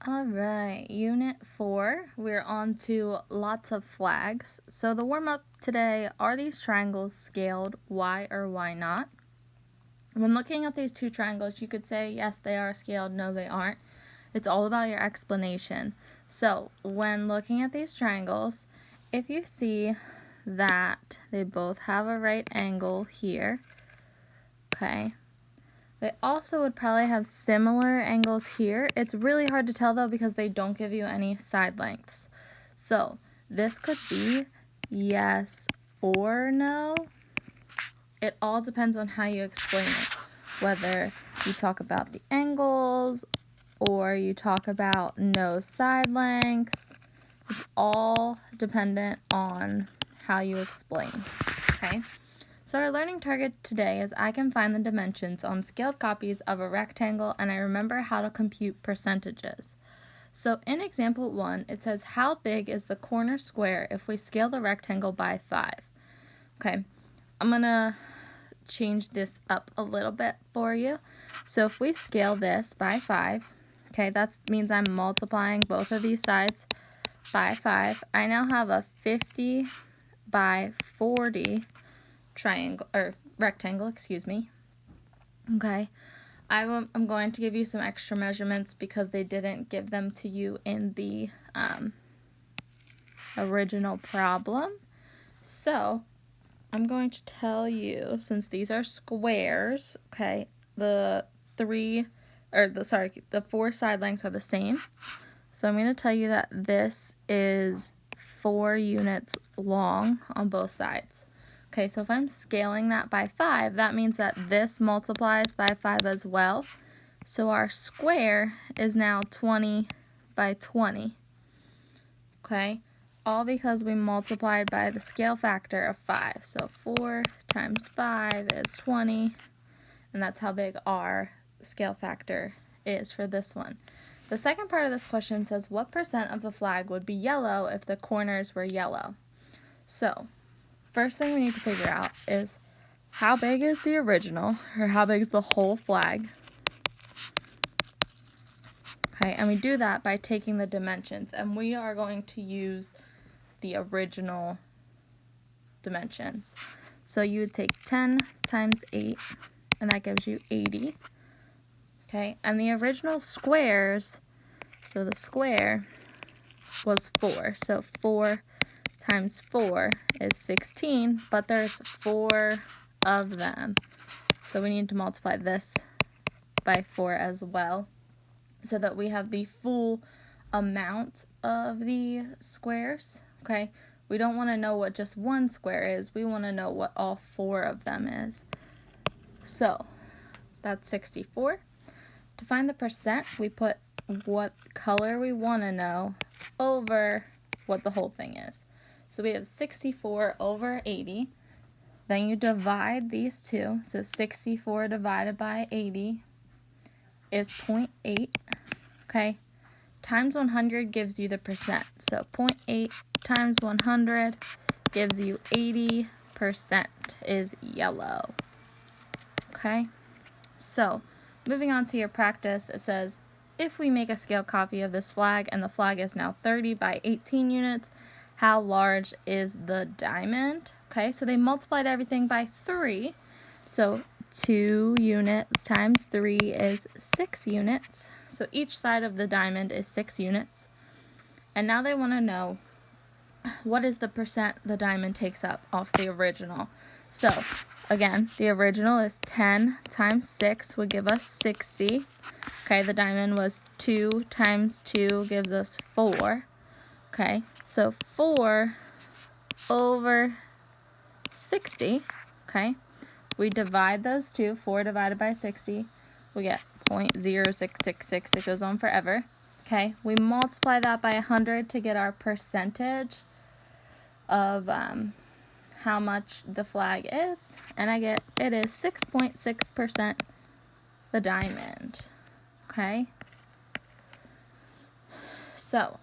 Alright, Unit 4, we're on to lots of flags. So the warm-up today, are these triangles scaled? Why or why not? When looking at these two triangles, you could say, yes, they are scaled, no, they aren't. It's all about your explanation. So when looking at these triangles, if you see that they both have a right angle here, okay, they also would probably have similar angles here. It's really hard to tell though because they don't give you any side lengths. So this could be yes or no. It all depends on how you explain it. Whether you talk about the angles or you talk about no side lengths. It's all dependent on how you explain. Okay? So our learning target today is I can find the dimensions on scaled copies of a rectangle and I remember how to compute percentages. So in example 1, it says how big is the corner square if we scale the rectangle by 5? Okay, I'm going to change this up a little bit for you. So if we scale this by 5, okay, that means I'm multiplying both of these sides by 5. I now have a 50 by 40 triangle or rectangle, excuse me. Okay, I'm going to give you some extra measurements because they didn't give them to you in the original problem. So I'm going to tell you, since these are squares, okay, the four side lengths are the same. So I'm going to tell you that this is 4 units long on both sides. Okay, so if I'm scaling that by 5, that means that this multiplies by 5 as well. So our square is now 20 by 20. Okay, all because we multiplied by the scale factor of 5. So 4 times 5 is 20, and that's how big our scale factor is for this one. The second part of this question says, what percent of the flag would be yellow if the corners were yellow? So first thing we need to figure out is how big is the original, or how big is the whole flag? Okay, and we do that by taking the dimensions, and we are going to use the original dimensions. So you would take 10 times 8, and that gives you 80. Okay, and the original squares, so the square was 4, so 4 times 4 is 16, but there's 4 of them. So we need to multiply this by 4 as well, so that we have the full amount of the squares. Okay, we don't want to know what just one square is, we want to know what all 4 of them is. So that's 64. To find the percent, we put what color we want to know over what the whole thing is. So we have 64 over 80. Then you divide these two. So 64 divided by 80 is 0.8. Okay. Times 100 gives you the percent. So 0.8 times 100 gives you 80% is yellow. Okay. So moving on to your practice, it says, if we make a scale copy of this flag and the flag is now 30 by 18 units, how large is the diamond? Okay, so they multiplied everything by 3. So 2 units times 3 is 6 units. So each side of the diamond is 6 units. And now they want to know what is the percent the diamond takes up off the original. So again, the original is 10 times 6 would give us 60. Okay, the diamond was 2 times 2 gives us 4. Okay, so 4 over 60. Okay, we divide those two. 4 divided by 60, we get 0.0666. It goes on forever. Okay, we multiply that by 100 to get our percentage of how much the flag is, and I get it is 6.6% the diamond. Okay, so